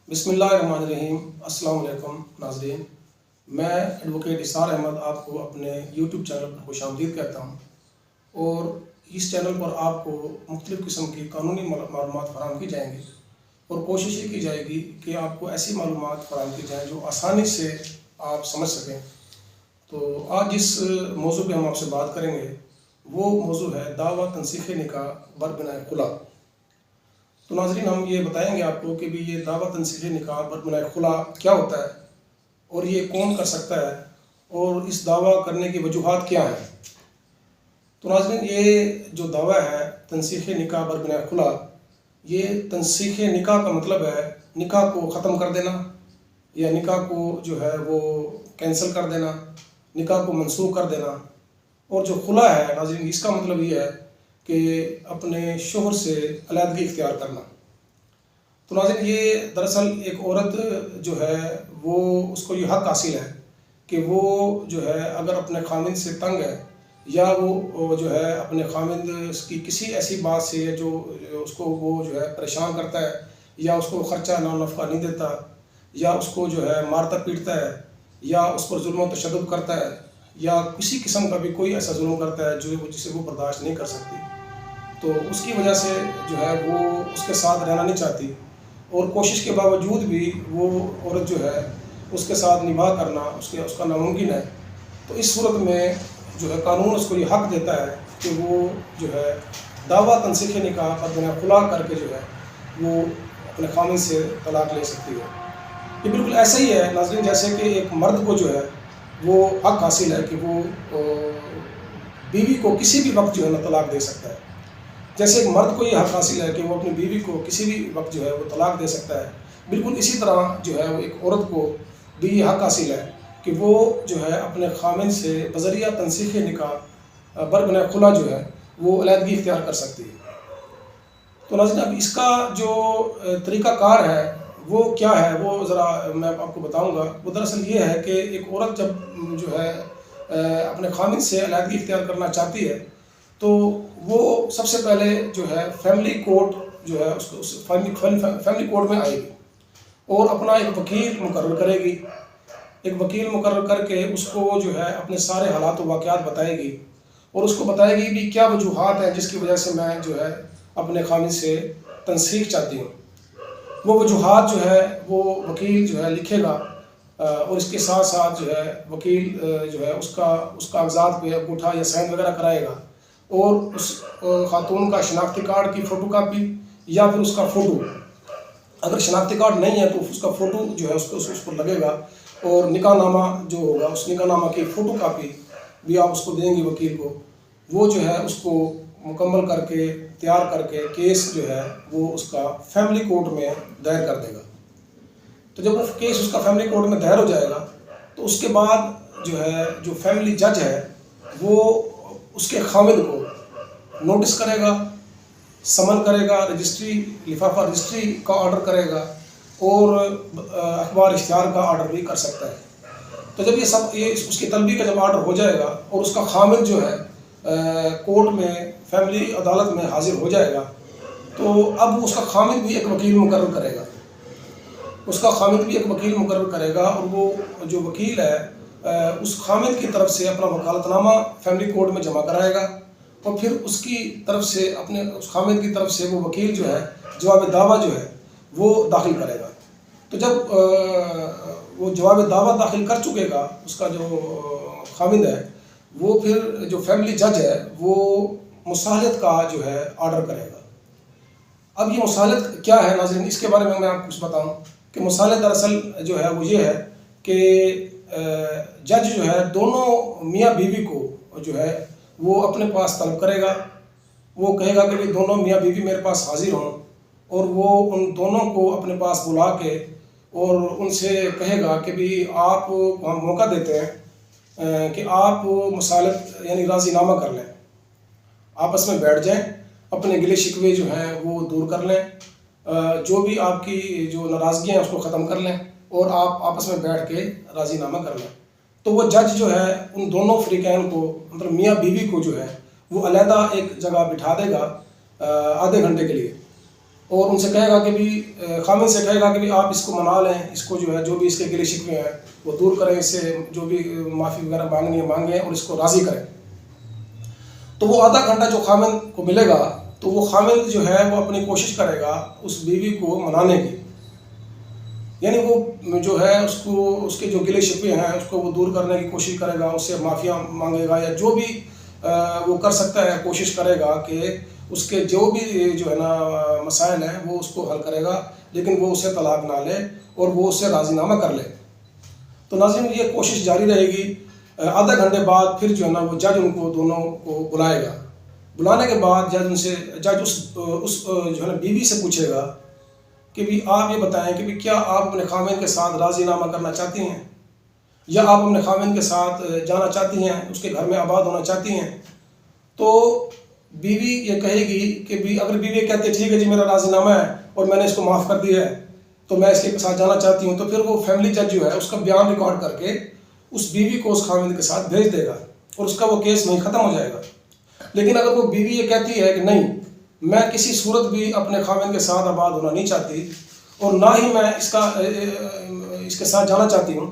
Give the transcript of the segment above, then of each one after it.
بسم اللہ الرحمن الرحیم۔ السلام علیکم ناظرین، میں ایڈوکیٹ اسرار احمد آپ کو اپنے یوٹیوب چینل پر خوش آمدید کہتا ہوں، اور اس چینل پر آپ کو مختلف قسم کی قانونی معلومات فراہم کی جائیں گی، اور کوشش یہ کی جائے گی کہ آپ کو ایسی معلومات فراہم کی جائیں جو آسانی سے آپ سمجھ سکیں۔ تو آج جس موضوع پہ ہم آپ سے بات کریں گے وہ موضوع ہے دعویٰ تنسیخ نکاح بربنائے خلا۔ تو ناظرین، ہم یہ بتائیں گے آپ کو کہ بھی یہ دعویٰ تنسیخ نکاح بربنائے خلا کیا ہوتا ہے، اور یہ کون کر سکتا ہے، اور اس دعویٰ کرنے کی وجوہات کیا ہیں۔ تو ناظرین، یہ جو دعویٰ ہے تنسیخ نکاح بربنائے خلا، یہ تنسیخ نکاح کا مطلب ہے نکاح کو ختم کر دینا، یا نکاح کو جو ہے وہ کینسل کر دینا، نکاح کو منسوخ کر دینا۔ اور جو خلا ہے ناظرین، اس کا مطلب یہ ہے کہ اپنے شوہر سے علیحدگی اختیار کرنا۔ تو ناظرین، یہ دراصل ایک عورت جو ہے وہ اس کو یہ حق حاصل ہے کہ وہ جو ہے اگر اپنے خامند سے تنگ ہے، یا وہ جو ہے اپنے خامند کی کسی ایسی بات سے جو اس کو وہ جو ہے پریشان کرتا ہے، یا اس کو خرچہ نفقہ نہیں دیتا، یا اس کو جو ہے مارتا پیٹتا ہے، یا اس پر ظلم و تشدد کرتا ہے، یا کسی قسم کا بھی کوئی ایسا ظلم کرتا ہے جسے وہ برداشت نہیں کر سکتی، تو اس کی وجہ سے جو ہے وہ اس کے ساتھ رہنا نہیں چاہتی، اور کوشش کے باوجود بھی وہ عورت جو ہے اس کے ساتھ نباہ کرنا اس کا ناممکن ہے۔ تو اس صورت میں جو ہے قانون اس کو یہ حق دیتا ہے کہ وہ جو ہے دعویٰ تنسیخ نکاح بربنائے خلا کر کے جو ہے وہ اپنے خامند سے طلاق لے سکتی ہے۔ یہ بالکل ایسا ہی ہے ناظرین جیسے کہ ایک مرد کو جو ہے وہ حق حاصل ہے کہ وہ بیوی کو کسی بھی وقت جو ہے نا طلاق دے سکتا ہے۔ جیسے ایک مرد کو یہ حق حاصل ہے کہ وہ اپنی بیوی کو کسی بھی وقت جو ہے وہ طلاق دے سکتا ہے، بالکل اسی طرح جو ہے وہ ایک عورت کو بھی یہ حق حاصل ہے کہ وہ جو ہے اپنے خامند سے بذریعہ تنسیخ نکاح بربنائے خلا جو ہے وہ علیحدگی اختیار کر سکتی ہے۔ تو ناظرین، اب اس کا جو طریقہ کار ہے وہ کیا ہے، وہ ذرا میں آپ کو بتاؤں گا۔ وہ دراصل یہ ہے کہ ایک عورت جب جو ہے اپنے خامند سے علیحدگی اختیار کرنا چاہتی ہے تو وہ سب سے پہلے جو ہے فیملی کورٹ جو ہے اس فیملی کورٹ میں آئے گی، اور اپنا ایک وکیل مقرر کرے گی۔ ایک وکیل مقرر کر کے اس کو جو ہے اپنے سارے حالات و واقعات بتائے گی، اور اس کو بتائے گی بھی کیا وجوہات ہیں جس کی وجہ سے میں جو ہے اپنے خامند سے تنسیخ چاہتی ہوں۔ وہ وجوہات جو ہے وہ وکیل جو ہے لکھے گا، اور اس کے ساتھ ساتھ جو ہے وکیل جو ہے اس کاغذات پہ انگوٹھا یا سائن وغیرہ کرائے گا، اور اس خاتون کا شناختی کارڈ کی فوٹو کاپی یا پھر اس کا فوٹو، اگر شناختی کارڈ نہیں ہے تو اس کا فوٹو جو ہے اس پر لگے گا، اور نکاح نامہ جو ہوگا اس نکاح نامہ کی فوٹو کاپی بھی آپ اس کو دیں گی وکیل کو۔ وہ جو ہے اس کو مکمل کر کے تیار کر کے کیس جو ہے وہ اس کا فیملی کورٹ میں دائر کر دے گا۔ تو جب وہ کیس اس کا فیملی کورٹ میں دائر ہو جائے گا تو اس کے بعد جو ہے جو فیملی جج ہے وہ اس کے خامند کو نوٹس کرے گا، سمن کرے گا، رجسٹری لفافہ رجسٹری کا آرڈر کرے گا، اور اخبار اشتہار کا آرڈر بھی کر سکتا ہے۔ تو جب یہ اس کی طلبی کا جب آرڈر ہو جائے گا اور اس کا خامند جو ہے کورٹ میں فیملی عدالت میں حاضر ہو جائے گا، تو اب اس کا خامند بھی ایک وکیل مقرر کرے گا۔ اس کا خامند بھی ایک وکیل مقرر کرے گا، اور وہ جو وکیل ہے اس خامند کی طرف سے اپنا وکالت نامہ فیملی کورٹ میں جمع کرائے گا، اور پھر اس کی طرف سے اس خامند کی طرف سے وہ وکیل جو ہے جواب دعویٰ جو ہے وہ داخل کرے گا۔ تو جب وہ جواب دعویٰ داخل کر چکے گا اس کا جو خامند ہے، وہ پھر جو فیملی جج ہے وہ مصالحت کا جو ہے آرڈر کرے گا۔ اب یہ مصالحت کیا ہے ناظرین، اس کے بارے میں آپ کو کچھ بتاؤں کہ مصالحت دراصل جو ہے وہ یہ ہے کہ جج جو ہے دونوں میاں بیوی کو جو ہے وہ اپنے پاس طلب کرے گا۔ وہ کہے گا کہ دونوں میاں بیوی میرے پاس حاضر ہوں، اور وہ ان دونوں کو اپنے پاس بلا کے اور ان سے کہے گا کہ بھی آپ ہم موقع دیتے ہیں کہ آپ مصالحت یعنی راضی نامہ کر لیں، آپس میں بیٹھ جائیں، اپنے گلے شکوے جو ہیں وہ دور کر لیں، جو بھی آپ کی جو ناراضگیاں ہیں اس کو ختم کر لیں، اور آپ آپس میں بیٹھ کے راضی نامہ کر لیں۔ تو وہ جج جو ہے ان دونوں فریقین کو، مطلب میاں بیوی کو جو ہے وہ علیحدہ ایک جگہ بٹھا دے گا آدھے گھنٹے کے لیے، اور ان سے کہے گا کہ بھی خامند سے کہے گا کہ بھی آپ اس کو منا لیں، اس کو جو ہے جو بھی اس کے گلے شکوے ہیں وہ دور کریں، اس سے جو بھی معافی وغیرہ مانگنی ہے مانگیں اور اس کو راضی کریں۔ تو وہ آدھا گھنٹہ جو خامند کو ملے گا تو وہ خامند جو ہے وہ اپنی کوشش کرے گا اس بیوی کو منانے کی، یعنی وہ جو ہے اس کے جو گلے شکوے ہیں اس کو وہ دور کرنے کی کوشش کرے گا، اس سے معافیاں مانگے گا، یا جو بھی وہ کر سکتا ہے کوشش کرے گا کہ اس کے جو بھی جو ہے نا مسائل ہیں وہ اس کو حل کرے گا، لیکن وہ اسے طلاق نہ لے اور وہ اس سے راضی نامہ کر لے۔ تو ناظرین یہ کوشش جاری رہے گی۔ آدھا گھنٹے بعد پھر جو ہے نا وہ جج ان کو دونوں کو بلائے گا۔ بلانے کے بعد جج اس جو ہے نا بیوی سے پوچھے گا کہ بھی آپ یہ بتائیں کہ بھی کیا آپ اپنے خامند کے ساتھ راضی نامہ کرنا چاہتی ہیں، یا آپ اپنے خامند کے ساتھ جانا چاہتی ہیں، اس کے گھر میں آباد ہونا چاہتی ہیں؟ تو بیوی یہ کہے گی کہ بھی اگر بیوی کہتے ٹھیک ہے جی میرا راضی نامہ ہے اور میں نے اس کو معاف کر دیا ہے تو میں اس کے ساتھ جانا چاہتی ہوں، تو پھر وہ فیملی جج جو ہے اس کا بیان ریکارڈ کر کے اس بیوی کو اس خامند کے ساتھ بھیج دے گا اور اس کا وہ کیس نہیں ختم ہو جائے گا۔ لیکن اگر وہ بیوی یہ کہتی ہے کہ نہیں، میں کسی صورت بھی اپنے خامند کے ساتھ آباد ہونا نہیں چاہتی اور نہ ہی میں اس کے ساتھ جانا چاہتی ہوں،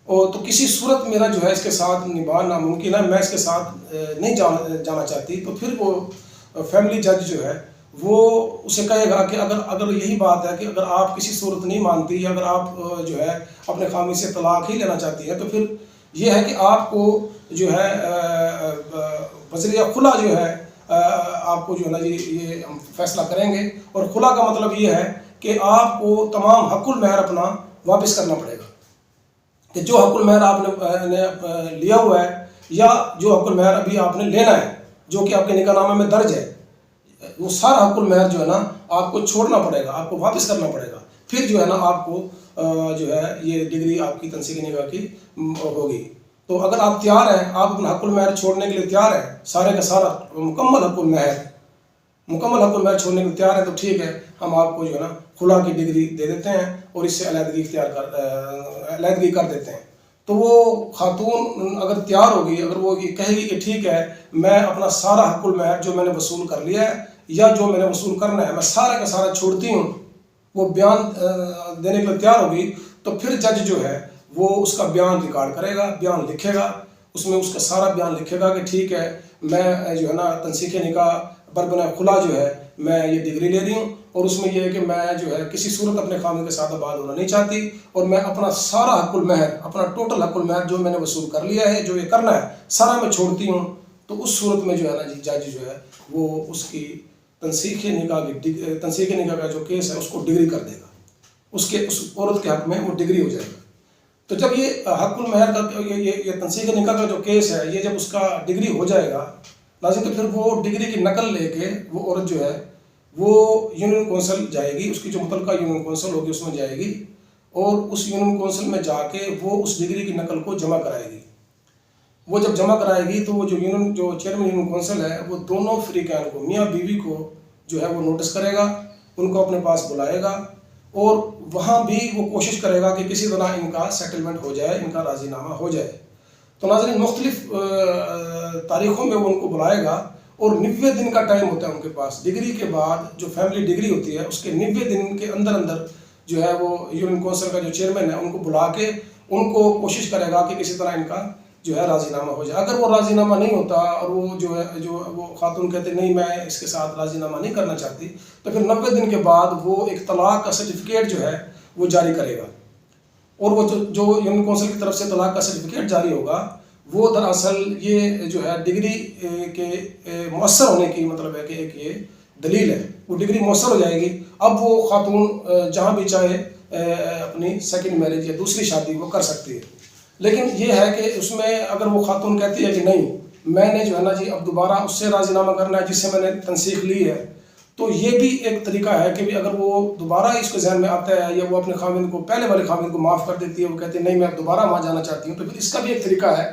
اور تو کسی صورت میرا جو ہے اس کے ساتھ نبھانا ناممکن ہے، میں اس کے ساتھ نہیں جانا چاہتی، تو پھر وہ فیملی جج جو ہے وہ اسے کہے گا کہ اگر یہی بات ہے کہ اگر آپ کسی صورت نہیں مانتی، یا اگر آپ جو ہے اپنے خامند سے طلاق ہی لینا چاہتی ہے، تو پھر یہ ہے کہ آپ کو جو ہے بذریعہ خلا جو ہے آپ کو جو ہے نا یہ ہم فیصلہ کریں گے، اور خلا کا مطلب یہ ہے کہ آپ کو تمام حق المہر اپنا واپس کرنا پڑے گا، کہ جو حق المہر آپ نے لیا ہوا ہے یا جو حق المہر ابھی آپ نے لینا ہے جو کہ آپ کے نکاح نامے میں درج ہے، وہ سارا حق المہر جو ہے نا آپ کو چھوڑنا پڑے گا، آپ کو واپس کرنا پڑے گا، پھر جو ہے نا آپ کو جو ہے یہ ڈگری آپ کی تنسیخ نکاح کی ہوگی۔ تو اگر آپ تیار ہیں، آپ اپنا حق المہر چھوڑنے کے لیے تیار ہیں، سارے کا سارا مکمل حق المہر چھوڑنے کے لیے تیار ہے، تو ٹھیک ہے، ہم آپ کو جو ہے نا خلا کی ڈگری دے دیتے ہیں اور اس سے علیحدگی کر دیتے ہیں۔ تو وہ خاتون اگر تیار ہوگی، اگر وہ یہ کہے گی کہ ٹھیک ہے میں اپنا سارا حق المہر جو میں نے وصول کر لیا ہے یا جو میں نے وصول کرنا ہے میں سارا کا سارا چھوڑتی ہوں، وہ بیان دینے کے لیے تیار ہوگی، تو پھر جج جو ہے وہ اس کا بیان ریکارڈ کرے گا، بیان لکھے گا، اس میں اس کا سارا بیان لکھے گا کہ ٹھیک ہے میں جو ہے نا تنسیخ نکاح بربنہ خلا جو ہے میں یہ ڈگری لے رہی ہوں، اور اس میں یہ ہے کہ میں جو ہے کسی صورت اپنے خامند کے ساتھ آباد ہونا نہیں چاہتی، اور میں اپنا سارا حق المہر، اپنا ٹوٹل حق المہر جو میں نے وصول کر لیا ہے، جو یہ کرنا ہے سارا میں چھوڑتی ہوں۔ تو اس صورت میں جو ہے نا جی جج جو ہے وہ اس کی تنسیخ نکاح کا جو کیس ہے اس کو ڈگری کر دے گا، اس عورت کے حق میں وہ ڈگری ہو جائے گا۔ تو جب یہ حق المہر کا یہ تنسیخ نکاح کا جو کیس ہے یہ جب اس کا ڈگری ہو جائے گا لازم، تو پھر وہ ڈگری کی نقل لے کے وہ عورت جو ہے وہ یونین کونسل جائے گی، اس کی جو متعلقہ یونین کونسل ہوگی اس میں جائے گی، اور اس یونین کونسل میں جا کے وہ اس ڈگری کی نقل کو جمع کرائے گی۔ وہ جب جمع کرائے گی تو وہ جو چیئرمین یونین کونسل ہے وہ دونوں فریقین کو، میاں بیوی کو جو ہے وہ نوٹس کرے گا، ان کو اپنے پاس بلائے گا، اور وہاں بھی وہ کوشش کرے گا کہ کسی طرح ان کا سیٹلمنٹ ہو جائے، ان کا راضی نامہ ہو جائے۔ تو ناظرین مختلف تاریخوں میں وہ ان کو بلائے گا، اور 90 دن کا ٹائم ہوتا ہے ان کے پاس، ڈگری کے بعد جو فیملی ڈگری ہوتی ہے اس کے 90 دن کے اندر جو ہے وہ یونین کونسل کا جو چیئرمین ہے ان کو بلا کے ان کو کوشش کرے گا کہ کسی طرح ان کا جو ہے راضی نامہ ہو جائے۔ اگر وہ راضی نامہ نہیں ہوتا اور وہ جو خاتون کہتے نہیں میں اس کے ساتھ راضی نامہ نہیں کرنا چاہتی، تو پھر 90 دن کے بعد وہ ایک طلاق کا سرٹیفکیٹ جو ہے وہ جاری کرے گا، اور وہ جو یونین کونسل کی طرف سے طلاق کا سرٹیفکیٹ جاری ہوگا وہ دراصل یہ جو ہے ڈگری کے مؤثر ہونے کی مطلب ہے کہ ایک یہ دلیل ہے، وہ ڈگری مؤثر ہو جائے گی۔ اب وہ خاتون جہاں بھی چاہے اپنی سیکنڈ میرج یا دوسری شادی وہ کر سکتی ہے، لیکن یہ ہے کہ اس میں اگر وہ خاتون کہتی ہے کہ نہیں میں نے جو ہے نا جی اب دوبارہ اس سے راضی نامہ کرنا ہے جس سے میں نے تنسیخ لی ہے، تو یہ بھی ایک طریقہ ہے کہ اگر وہ دوبارہ اس کے ذہن میں آتا ہے یا وہ اپنے خامند کو پہلے والے خامند کو معاف کر دیتی ہے، وہ کہتی ہے نہیں میں اب دوبارہ وہاں جانا چاہتی ہوں، تو پھر اس کا بھی ایک طریقہ ہے۔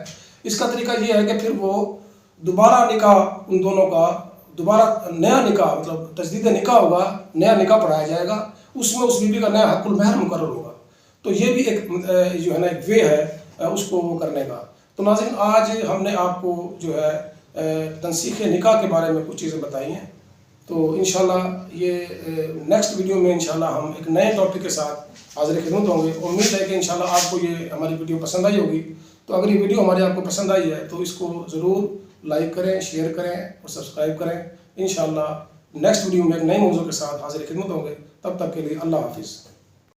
اس کا طریقہ یہ ہے کہ پھر وہ دوبارہ نکاح ان دونوں کا دوبارہ نیا نکاح مطلب تجدید نکاح ہوگا، نیا نکاح پڑھایا جائے گا، اس میں اس بیوی کا نیا حق المہر مقرر ہوگا۔ تو یہ بھی ایک جو ہے نا ایک وے ہے اس کو وہ کرنے کا۔ تو ناظرین آج ہم نے آپ کو جو ہے تنسیخ نکاح کے بارے میں کچھ چیزیں بتائی ہیں، تو انشاءاللہ یہ نیکسٹ ویڈیو میں انشاءاللہ ہم ایک نئے ٹاپک کے ساتھ حاضر خدمت ہوں گے. امید ہے کہ انشاءاللہ آپ کو یہ ہماری ویڈیو پسند آئی ہوگی. تو اگر یہ ویڈیو ہماری آپ کو پسند آئی ہے تو اس کو ضرور لائک کریں، شیئر کریں اور سبسکرائب کریں. انشاءاللہ نیکسٹ ویڈیو میں ایک نئے موضوع کے ساتھ حاضر خدمت ہوں گے. تب تک کے لیے اللہ حافظ.